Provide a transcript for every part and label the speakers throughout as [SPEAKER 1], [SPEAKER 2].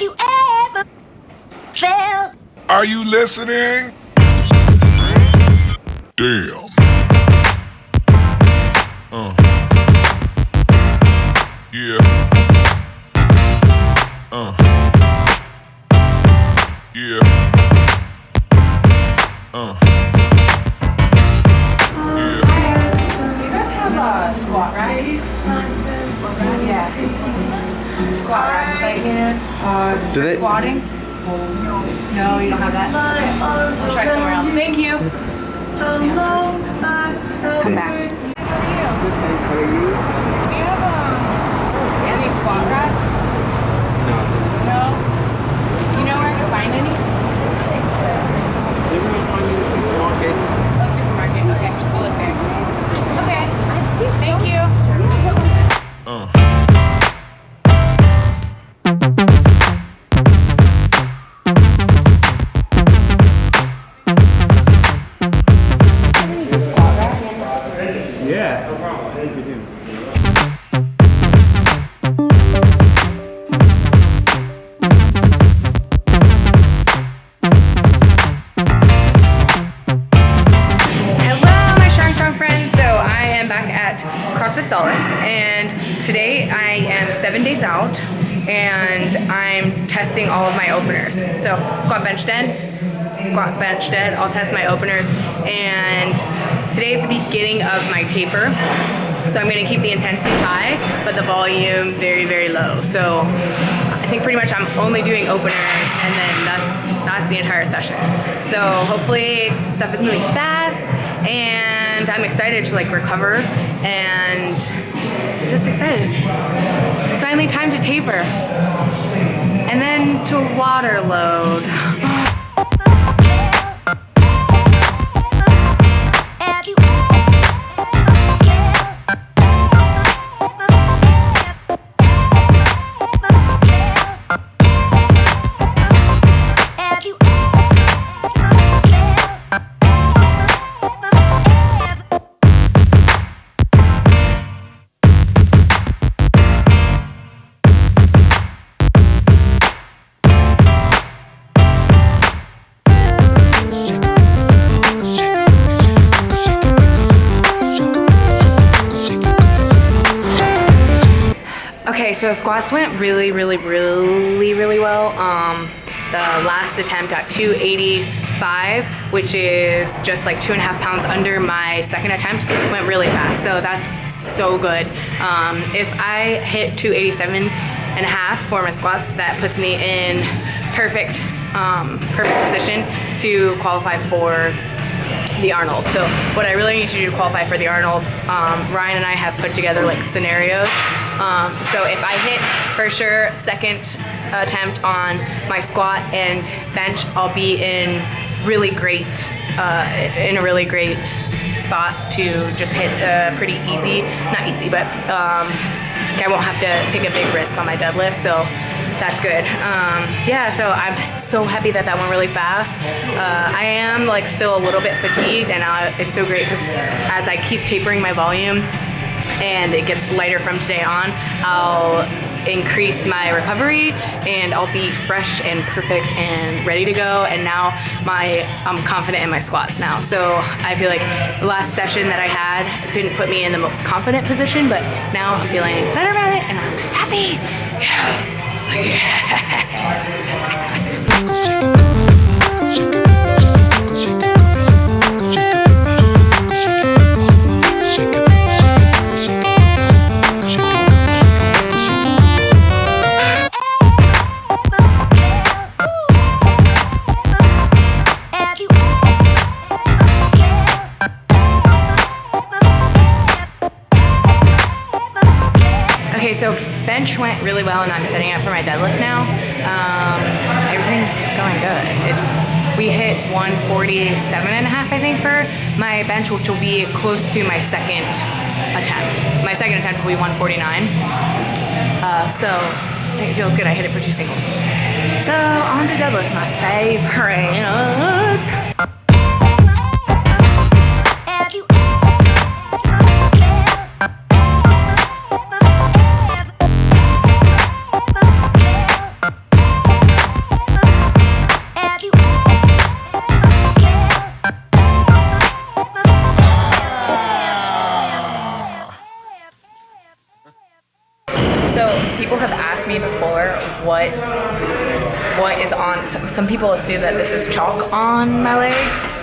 [SPEAKER 1] you ever felt?
[SPEAKER 2] Are you listening? Damn. Yeah. Yeah.
[SPEAKER 3] Squat rack? Yeah. Squat rack. It's like,
[SPEAKER 4] Do they?
[SPEAKER 3] squatting? No, you don't have that? Okay. We'll try somewhere else. Thank you. Let's come back.
[SPEAKER 4] Good, thanks. How are you?
[SPEAKER 3] Do you have any squat racks?
[SPEAKER 4] No.
[SPEAKER 3] No? You know where I can find any?
[SPEAKER 4] Maybe we'll find you the supermarket.
[SPEAKER 3] Oh, supermarket. Okay. We'll look there. Okay. Thank you.
[SPEAKER 4] Yeah, no problem. I think we do.
[SPEAKER 3] CrossFit Solace, and today I am 7 days out and I'm testing all of my openers. So squat bench dead, I'll test my openers, and today is the beginning of my taper. So I'm going to keep the intensity high but the volume very, very low. So I think pretty much I'm only doing openers and then that's the entire session. So hopefully stuff is moving fast and I'm excited to like recover, and I'm just excited. It's finally time to taper and then to water load. Okay, so squats went really well. The last attempt at 285, which is just like 2.5 pounds under my second attempt, went really fast. So that's so good. If I hit 287.5 for my squats, that puts me in perfect position to qualify for the Arnold. So what I really need to do to qualify for the Arnold, Ryan and I have put together like scenarios. So if I hit for sure second attempt on my squat and bench, I'll be in a really great spot to just hit pretty easy, not easy, but I won't have to take a big risk on my deadlift. So that's good. Yeah, so I'm so happy that went really fast. I am like still a little bit fatigued, and it's so great because as I keep tapering my volume and it gets lighter from today on, I'll increase my recovery and I'll be fresh and perfect and ready to go. And now I'm confident in my squats now. So I feel like the last session that I had didn't put me in the most confident position, but now I'm feeling better about it and I'm happy. Yes. Okay, so bench went really well and I'm setting up for my deadlift now. Everything's going good. We hit 147.5, I think, for my bench, which will be close to my second attempt. My second attempt will be 149. So it feels good. I hit it for 2 singles. So on to deadlift, my favorite. what is on. Some people assume that this is chalk on my legs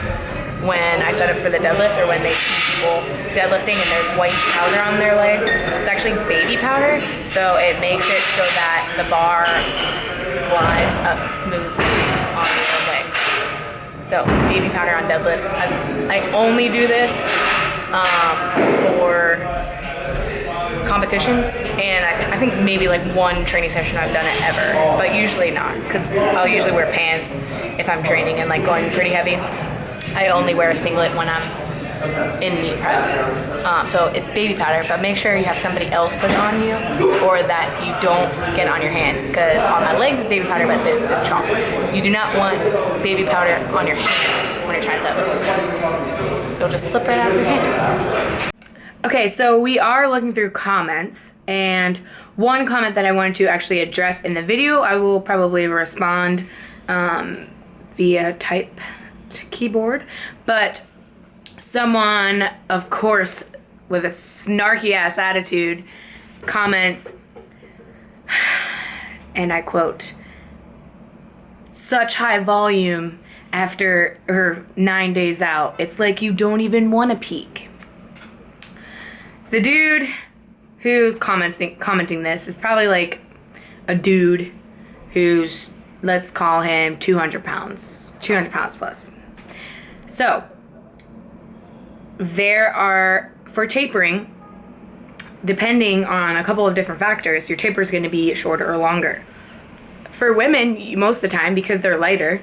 [SPEAKER 3] when I set up for the deadlift, or when they see people deadlifting and there's white powder on their legs. It's actually baby powder, so it makes it so that the bar glides up smoothly on your legs. So baby powder on deadlifts. I only do this for competitions, and I think maybe like one training session I've done it ever, but usually not, because I'll usually wear pants if I'm training and like going pretty heavy. I only wear a singlet when I'm in meet prep. So it's baby powder, but make sure you have somebody else put it on you, or that you don't get it on your hands, because on my legs is baby powder, but this is chalk. You do not want baby powder on your hands when you're trying to deadlift. It'll just slip right out of your hands. Okay, so we are looking through comments, and one comment that I wanted to actually address in the video, I will probably respond via type keyboard, but someone, of course, with a snarky ass attitude comments, and I quote, "Such high volume after 9 days out. It's like you don't even want to peak." The dude who's commenting this is probably like a dude who's, let's call him 200 pounds plus. So there are, for tapering, depending on a couple of different factors, your taper is going to be shorter or longer. For women, most of the time, because they're lighter,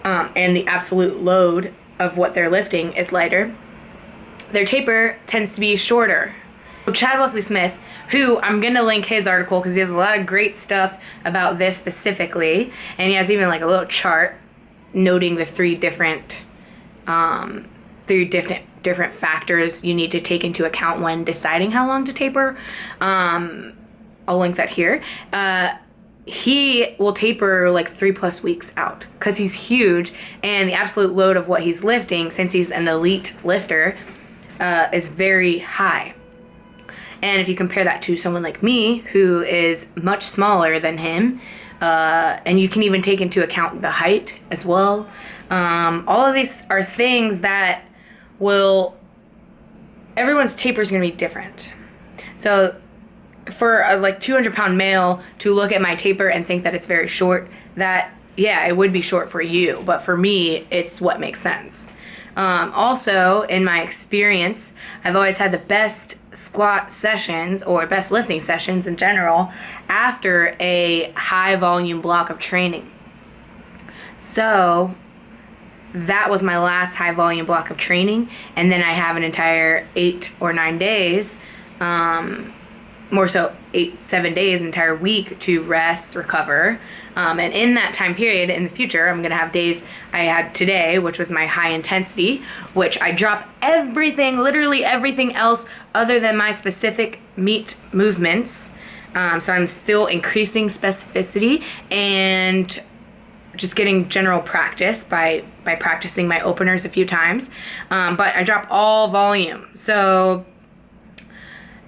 [SPEAKER 3] and the absolute load of what they're lifting is lighter, their taper tends to be shorter. Chad Wesley Smith, who I'm going to link his article because he has a lot of great stuff about this specifically, and he has even like a little chart noting the three different factors you need to take into account when deciding how long to taper. I'll link that here. He will taper like 3+ weeks out because he's huge, and the absolute load of what he's lifting, since he's an elite lifter, is very high. And if you compare that to someone like me, who is much smaller than him, and you can even take into account the height as well, all of these are things that everyone's taper is going to be different. So for a like 200-pound male to look at my taper and think that it's very short, that, yeah, it would be short for you, but for me, it's what makes sense. Also, in my experience, I've always had the best squat sessions, or best lifting sessions in general, after a high volume block of training. So that was my last high volume block of training, and then I have an entire 8 or 9 days, more so 7 days, an entire week to rest, recover, and in that time period in the future, I'm going to have days. I had today, which was my high intensity, which I drop everything, literally everything else other than my specific meet movements, so I'm still increasing specificity and just getting general practice by practicing my openers a few times, but I drop all volume. So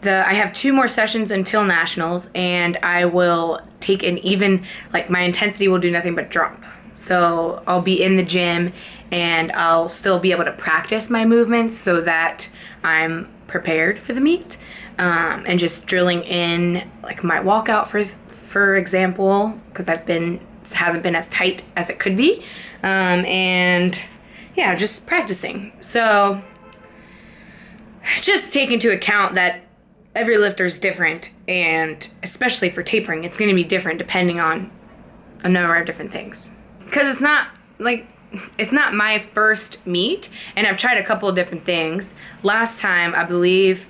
[SPEAKER 3] I have 2 more sessions until nationals, and I will take an even, like, my intensity will do nothing but drop. So I'll be in the gym, and I'll still be able to practice my movements so that I'm prepared for the meet, and just drilling in like my walkout for example, because it hasn't been as tight as it could be, and yeah, just practicing. So just take into account that every lifter is different, and especially for tapering, it's going to be different depending on a number of different things. Because it's not my first meet, and I've tried a couple of different things. Last time, I believe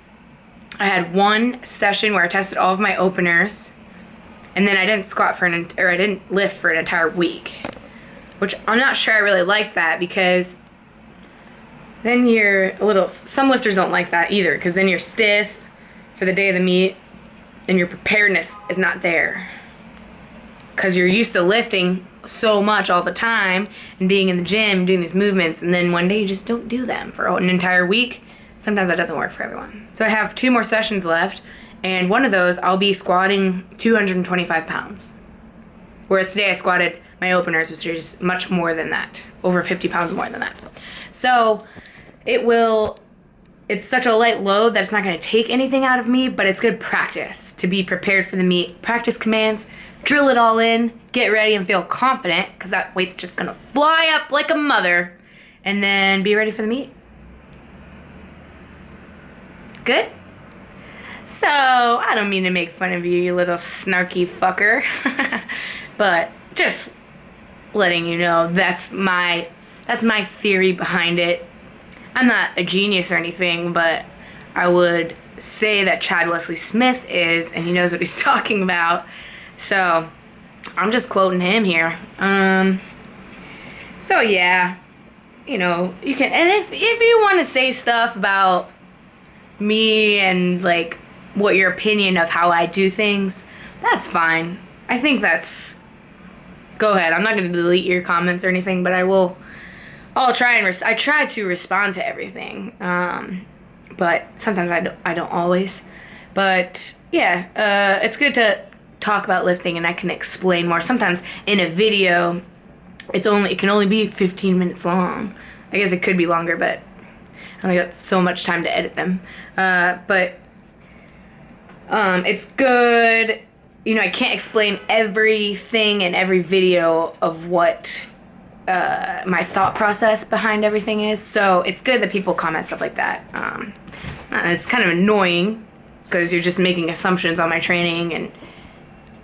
[SPEAKER 3] I had one session where I tested all of my openers, and then I didn't I didn't lift for an entire week, which I'm not sure I really like that, because then some lifters don't like that either, because then you're stiff for the day of the meet, and your preparedness is not there, because you're used to lifting so much all the time and being in the gym doing these movements, and then one day you just don't do them for an entire week. Sometimes that doesn't work for everyone. So I have 2 more sessions left, And one of those, I'll be squatting 225 pounds. Whereas today I squatted my openers, which is much more than that. Over 50 pounds more than that. So it's such a light load that it's not going to take anything out of me, but it's good practice to be prepared for the meet. Practice commands, drill it all in, get ready and feel confident, because that weight's just going to fly up like a mother, and then be ready for the meet. Good? So, I don't mean to make fun of you, you little snarky fucker, but just letting you know that's my theory behind it. I'm not a genius or anything, but I would say that Chad Wesley Smith is, and he knows what he's talking about. So I'm just quoting him here. So yeah, you know, you can, and if you want to say stuff about me and like what your opinion of how I do things, that's fine. I think that's, go ahead. I'm not going to delete your comments or anything, but I'll try and I try to respond to everything, but sometimes I don't always. But yeah, it's good to talk about lifting, and I can explain more. Sometimes in a video, it can only be 15 minutes long. I guess it could be longer, but I only got so much time to edit them. But it's good. You know, I can't explain everything in every video of what my thought process behind everything is, so it's good that people comment stuff like that. It's kind of annoying because you're just making assumptions on my training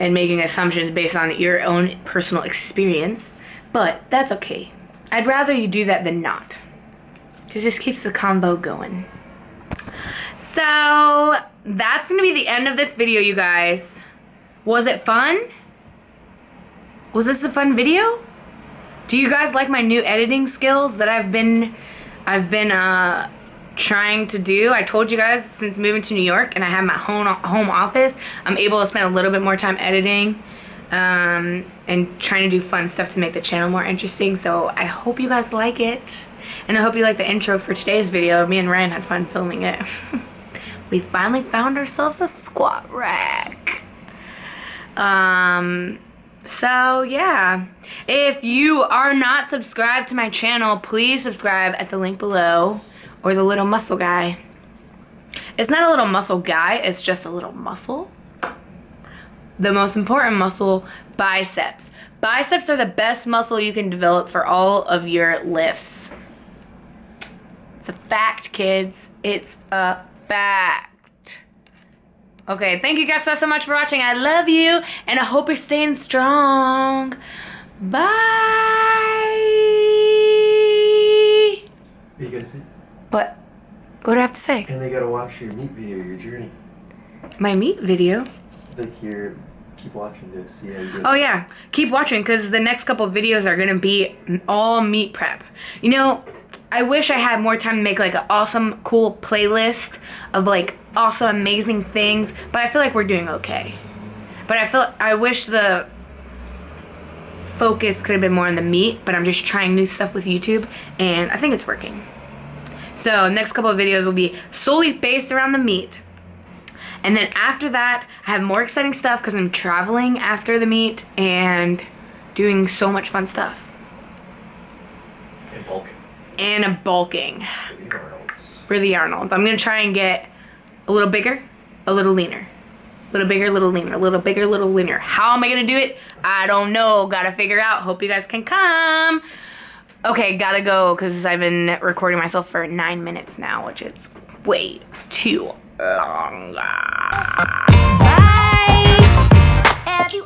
[SPEAKER 3] and making assumptions based on your own personal experience, but that's okay. I'd rather you do that than not, because it just keeps the combo going. So that's gonna be the end of this video, you guys. Was it fun? Was this a fun video? Do you guys like my new editing skills that I've been trying to do? I told you guys, since moving to New York and I have my home office, I'm able to spend a little bit more time editing and trying to do fun stuff to make the channel more interesting. So I hope you guys like it, and I hope you like the intro for today's video. Me and Ryan had fun filming it. We finally found ourselves a squat rack. So yeah, if you are not subscribed to my channel, please subscribe at the link below, or the little muscle guy. It's not a little muscle guy, it's just a little muscle. The most important muscle, biceps. Biceps are the best muscle you can develop for all of your lifts. It's a fact, kids. It's a fact. Okay, thank you guys so much for watching. I love you, and I hope you're staying strong. Bye.
[SPEAKER 5] What are you gonna say?
[SPEAKER 3] What? What do I have to say?
[SPEAKER 5] And they gotta watch your meat video, your journey.
[SPEAKER 3] My meat video?
[SPEAKER 5] Like keep watching this. Yeah.
[SPEAKER 3] Oh yeah, keep watching, because the next couple of videos are gonna be all meat prep. You know, I wish I had more time to make like an awesome, cool playlist of like awesome, amazing things, but I feel like we're doing okay. But I wish the focus could have been more on the meat, but I'm just trying new stuff with YouTube, and I think it's working. So next couple of videos will be solely based around the meat. And then after that, I have more exciting stuff because I'm traveling after the meet and doing so much fun stuff.
[SPEAKER 5] And bulking.
[SPEAKER 3] And a bulking.
[SPEAKER 5] For the Arnolds.
[SPEAKER 3] For the Arnold. I'm going to try and get a little bigger, a little leaner. A little bigger, a little leaner. A little bigger, a little leaner. How am I going to do it? I don't know. Gotta figure out. Hope you guys can come. Okay, gotta go because I've been recording myself for 9 minutes now, which is way too long. Bye.
[SPEAKER 1] Have you